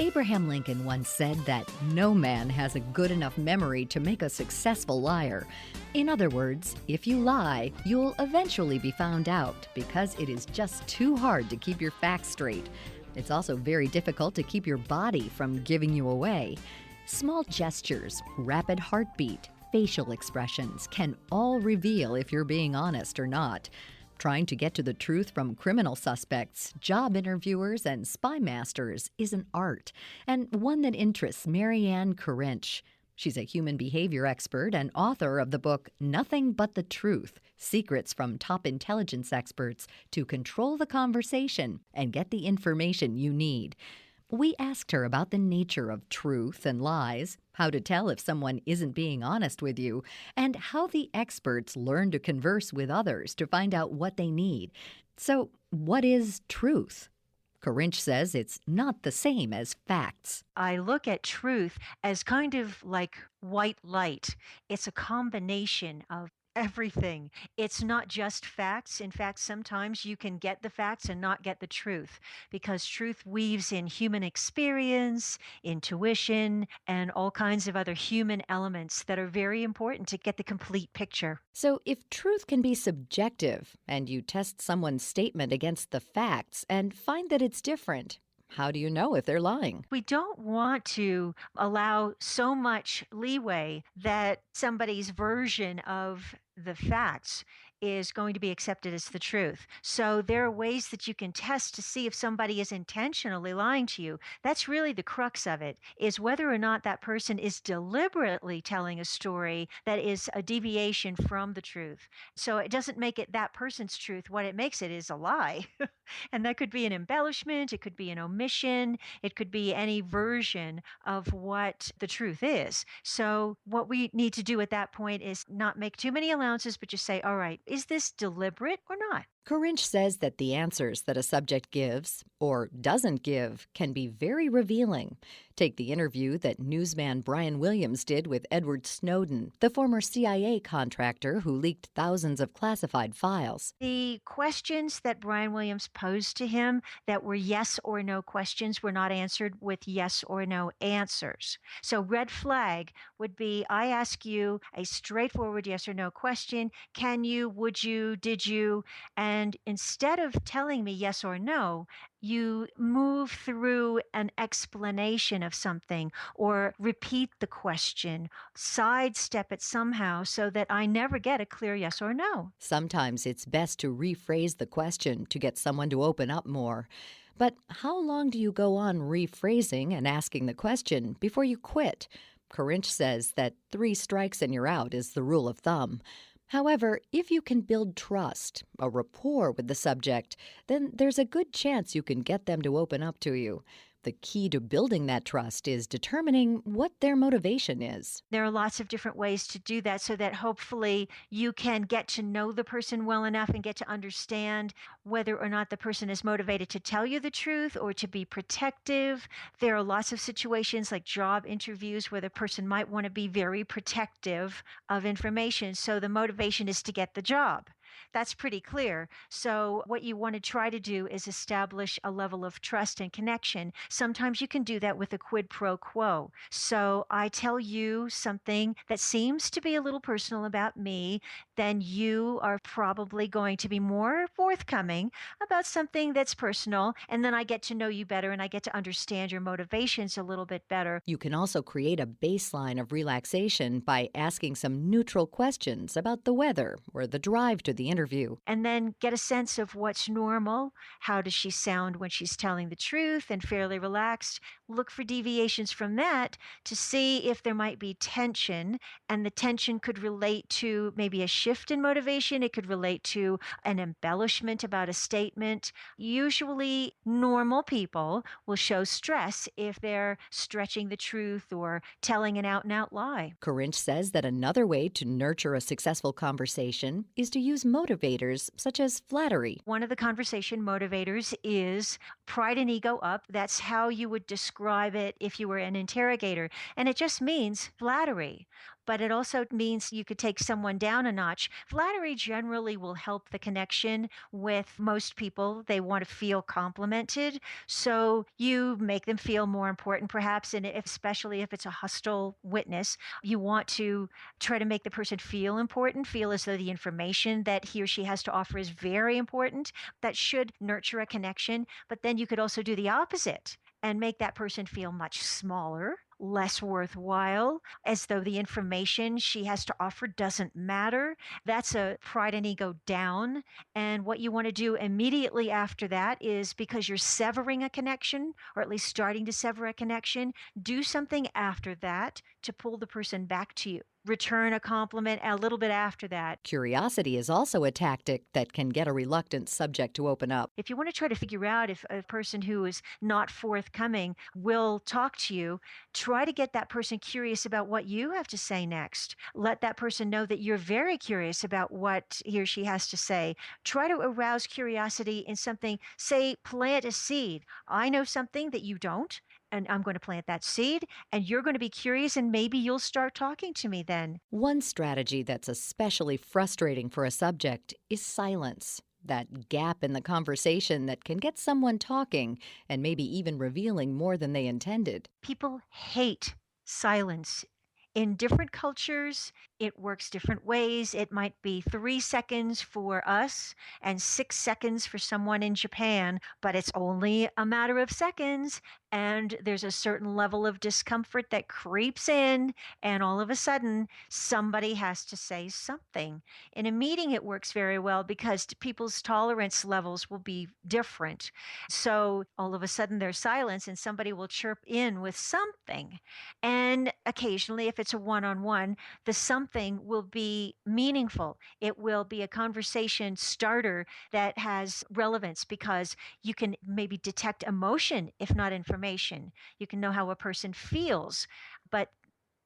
Abraham Lincoln once said that no man has a good enough memory to make a successful liar. In other words, if you lie, you'll eventually be found out because it is just too hard to keep your facts straight. It's also very difficult to keep your body from giving you away. Small gestures, rapid heartbeat, facial expressions can all reveal if you're being honest or not. Trying to get to the truth from criminal suspects, job interviewers, and spy masters is an art, and one that interests Maryann Karinch. She's a human behavior expert and author of the book Nothing But the Truth: Secrets from Top Intelligence Experts to Control the Conversation and Get the Information You Need. We asked her about the nature of truth and lies, how to tell if someone isn't being honest with you, and how the experts learn to converse with others to find out what they need. So, what is truth? Karinch says it's not the same as facts. I look at truth as kind of like white light. It's a combination of everything. It's not just facts. In fact, sometimes you can get the facts and not get the truth because truth weaves in human experience, intuition, and all kinds of other human elements that are very important to get the complete picture. So, if truth can be subjective and you test someone's statement against the facts and find that it's different, how do you know if they're lying? We don't want to allow so much leeway that somebody's version of the facts is going to be accepted as the truth. So there are ways that you can test to see if somebody is intentionally lying to you. That's really the crux of it, is whether or not that person is deliberately telling a story that is a deviation from the truth. So it doesn't make it that person's truth. What it makes it is a lie. And that could be an embellishment, it could be an omission, it could be any version of what the truth is. So what we need to do at that point is not make too many allowances, but just say, all right, is this deliberate or not? Karinch says that the answers that a subject gives, or doesn't give, can be very revealing. Take the interview that newsman Brian Williams did with Edward Snowden, the former CIA contractor who leaked thousands of classified files. The questions that Brian Williams posed to him that were yes or no questions were not answered with yes or no answers. So red flag would be, I ask you a straightforward yes or no question. Can you, would you, did you? And instead of telling me yes or no, you move through an explanation of something or repeat the question, sidestep it somehow so that I never get a clear yes or no. Sometimes it's best to rephrase the question to get someone to open up more. But how long do you go on rephrasing and asking the question before you quit? Karinch says that 3 strikes and you're out is the rule of thumb. However, if you can build trust, a rapport with the subject, then there's a good chance you can get them to open up to you. The key to building that trust is determining what their motivation is. There are lots of different ways to do that so that hopefully you can get to know the person well enough and get to understand whether or not the person is motivated to tell you the truth or to be protective. There are lots of situations like job interviews where the person might want to be very protective of information. So the motivation is to get the job. That's pretty clear. So what you want to try to do is establish a level of trust and connection. Sometimes you can do that with a quid pro quo. So I tell you something that seems to be a little personal about me, then you are probably going to be more forthcoming about something that's personal. And then I get to know you better and I get to understand your motivations a little bit better. You can also create a baseline of relaxation by asking some neutral questions about the weather or the drive to the interview. And then get a sense of what's normal. How does she sound when she's telling the truth and fairly relaxed? Look for deviations from that to see if there might be tension. And the tension could relate to maybe a shift in motivation. It could relate to an embellishment about a statement. Usually normal people will show stress if they're stretching the truth or telling an out and out lie. Karinch says that another way to nurture a successful conversation is to use motivators such as flattery. One of the conversation motivators is pride and ego up. That's how you would describe describe it if you were an interrogator. And it just means flattery. But it also means you could take someone down a notch. Flattery generally will help the connection with most people. They want to feel complimented. So you make them feel more important, perhaps, and especially if it's a hostile witness, you want to try to make the person feel important, feel as though the information that he or she has to offer is very important. That should nurture a connection. But then you could also do the opposite and make that person feel much smaller, less worthwhile, as though the information she has to offer doesn't matter. That's a pride and ego down. And what you want to do immediately after that is, because you're severing a connection, or at least starting to sever a connection, do something after that to pull the person back to you. Return a compliment a little bit after that. Curiosity is also a tactic that can get a reluctant subject to open up. If you want to try to figure out if a person who is not forthcoming will talk to you, try to get that person curious about what you have to say next. Let that person know that you're very curious about what he or she has to say. Try to arouse curiosity in something, say, plant a seed. I know something that you don't, and I'm going to plant that seed, and you're going to be curious, and maybe you'll start talking to me then. One strategy that's especially frustrating for a subject is silence. That gap in the conversation that can get someone talking and maybe even revealing more than they intended. People hate silence. In different cultures, it works different ways. It might be 3 seconds for us and 6 seconds for someone in Japan, but it's only a matter of seconds. And there's a certain level of discomfort that creeps in, and all of a sudden, somebody has to say something. In a meeting, it works very well because people's tolerance levels will be different. So all of a sudden, there's silence, and somebody will chirp in with something. And occasionally, if it's a one on one, the something will be meaningful. It will be a conversation starter that has relevance, because you can maybe detect emotion, if not information. You can know how a person feels, but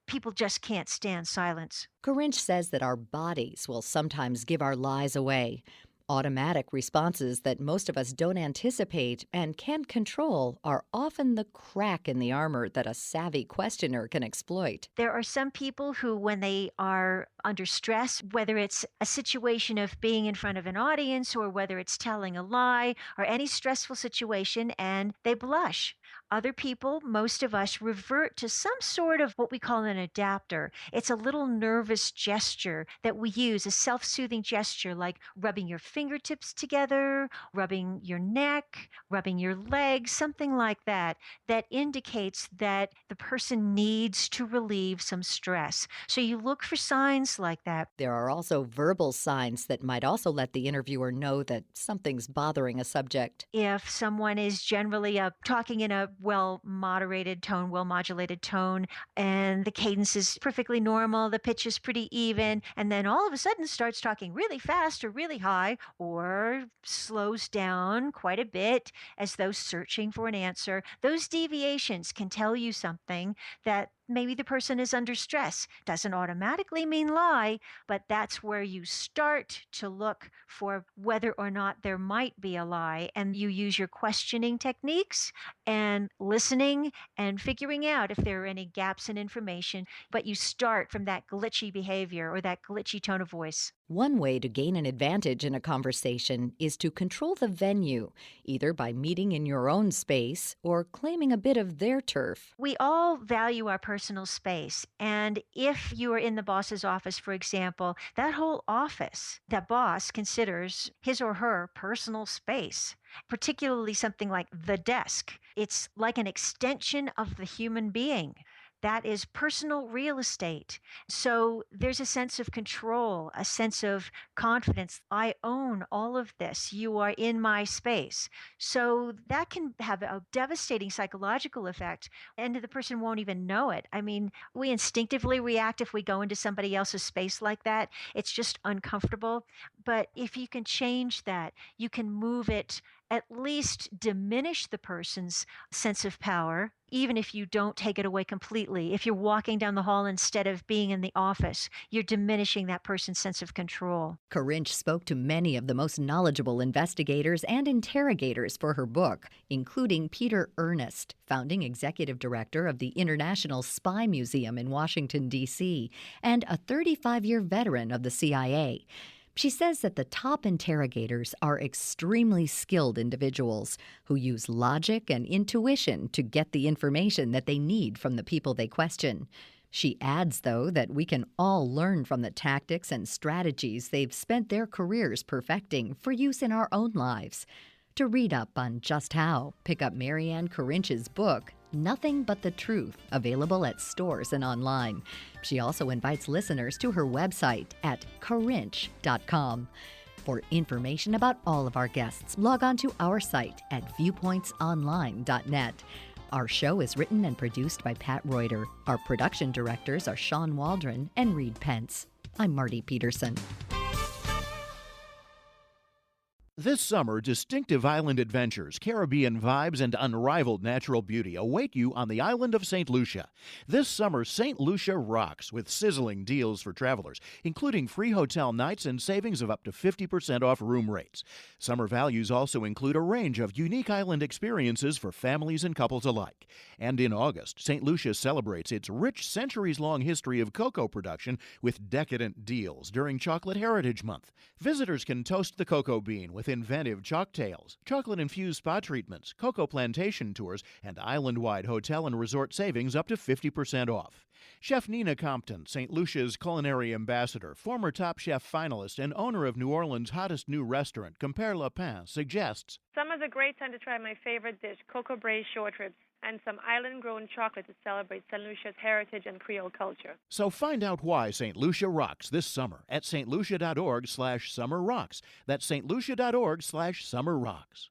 people just can't stand silence. Karinch says that our bodies will sometimes give our lies away. Automatic responses that most of us don't anticipate and can't control are often the crack in the armor that a savvy questioner can exploit. There are some people who, when they are under stress, whether it's a situation of being in front of an audience or whether it's telling a lie or any stressful situation, and they blush. Other people, most of us, revert to some sort of what we call an adapter. It's a little nervous gesture that we use, a self soothing gesture, like rubbing your fingertips together, rubbing your neck, rubbing your legs, something like that, that indicates that the person needs to relieve some stress. So you look for signs like that. There are also verbal signs that might also let the interviewer know that something's bothering a subject. If someone is generally talking in a well moderated tone, well modulated tone, and the cadence is perfectly normal, the pitch is pretty even, and then all of a sudden starts talking really fast or really high, or slows down quite a bit as though searching for an answer, those deviations can tell you something, that maybe the person is under stress. Doesn't automatically mean lie, but that's where you start to look for whether or not there might be a lie. And you use your questioning techniques and listening and figuring out if there are any gaps in information. But you start from that glitchy behavior or that glitchy tone of voice. One way to gain an advantage in a conversation is to control the venue, either by meeting in your own space or claiming a bit of their turf. We all value our personal space. And if you are in the boss's office, for example, that whole office, that boss considers his or her personal space, particularly something like the desk. It's like an extension of the human being. That is personal real estate. So there's a sense of control, a sense of confidence. I own all of this. You are in my space. So that can have a devastating psychological effect, and the person won't even know it. I mean, we instinctively react if we go into somebody else's space like that. It's just uncomfortable. But if you can change that, you can move it, at least diminish the person's sense of power, even if you don't take it away completely. If you're walking down the hall instead of being in the office, you're diminishing that person's sense of control. Karinch spoke to many of the most knowledgeable investigators and interrogators for her book, including Peter Ernest, founding executive director of the International Spy Museum in Washington, D.C., and a 35-year veteran of the CIA. She says that the top interrogators are extremely skilled individuals who use logic and intuition to get the information that they need from the people they question. She adds, though, that we can all learn from the tactics and strategies they've spent their careers perfecting for use in our own lives. To read up on just how, pick up Maryann Karinch's book, Nothing But the Truth, available at stores and online. She also invites listeners to her website at Karinch.com. For information about all of our guests, log on to our site at viewpointsonline.net. Our show is written and produced by Pat Reuter. Our production directors are Sean Waldron and Reed Pence. I'm Marty Peterson. This summer, distinctive island adventures, Caribbean vibes, and unrivaled natural beauty await you on the island of St. Lucia. This summer, St. Lucia rocks with sizzling deals for travelers, including free hotel nights and savings of up to 50% off room rates. Summer values also include a range of unique island experiences for families and couples alike. And in August, St. Lucia celebrates its rich centuries-long history of cocoa production with decadent deals during Chocolate Heritage Month. Visitors can toast the cocoa bean with inventive cocktails, chocolate-infused spa treatments, cocoa plantation tours, and island-wide hotel and resort savings up to 50% off. Chef Nina Compton, St. Lucia's culinary ambassador, former Top Chef finalist, and owner of New Orleans' hottest new restaurant, Compère Le Pain, suggests Summer's a great time to try my favorite dish, cocoa braised short ribs, and some island-grown chocolate to celebrate St. Lucia's heritage and Creole culture. So find out why St. Lucia rocks this summer at stlucia.org/summerrocks. That's stlucia.org/summerrocks.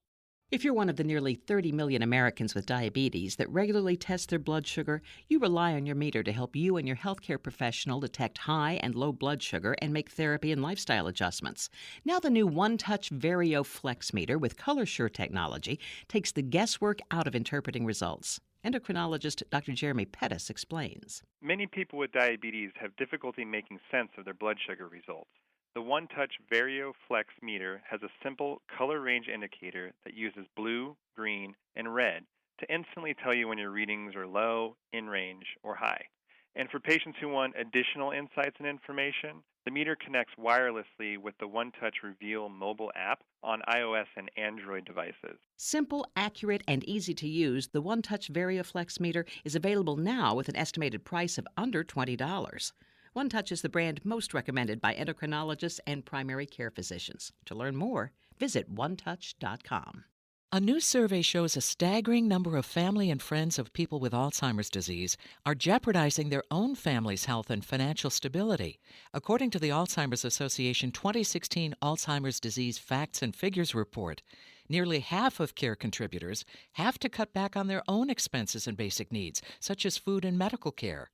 If you're one of the nearly 30 million Americans with diabetes that regularly test their blood sugar, you rely on your meter to help you and your healthcare professional detect high and low blood sugar and make therapy and lifestyle adjustments. Now the new One-Touch Vario Flex meter with ColorSure technology takes the guesswork out of interpreting results. Endocrinologist Dr. Jeremy Pettis explains. Many people with diabetes have difficulty making sense of their blood sugar results. The One-Touch Vario Flex meter has a simple color range indicator that uses blue, green, and red to instantly tell you when your readings are low, in range, or high. And for patients who want additional insights and information, the meter connects wirelessly with the One-Touch Reveal mobile app on iOS and Android devices. Simple, accurate, and easy to use, the One-Touch VarioFlex meter is available now with an estimated price of under $20. One-Touch is the brand most recommended by endocrinologists and primary care physicians. To learn more, visit onetouch.com. A new survey shows a staggering number of family and friends of people with Alzheimer's disease are jeopardizing their own family's health and financial stability. According to the Alzheimer's Association 2016 Alzheimer's Disease Facts and Figures report, nearly half of care contributors have to cut back on their own expenses and basic needs, such as food and medical care.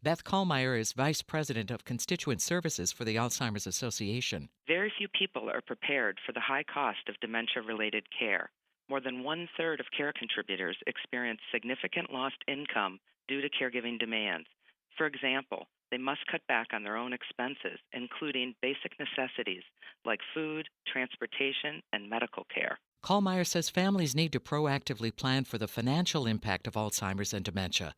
Beth Kallmeyer is Vice President of Constituent Services for the Alzheimer's Association. Very few people are prepared for the high cost of dementia-related care. More than one-third of care contributors experience significant lost income due to caregiving demands. For example, they must cut back on their own expenses, including basic necessities like food, transportation, and medical care. Kallmeyer says families need to proactively plan for the financial impact of Alzheimer's and dementia.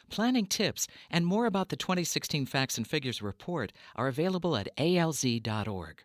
Planning tips and more about the 2016 Facts and Figures report are available at alz.org.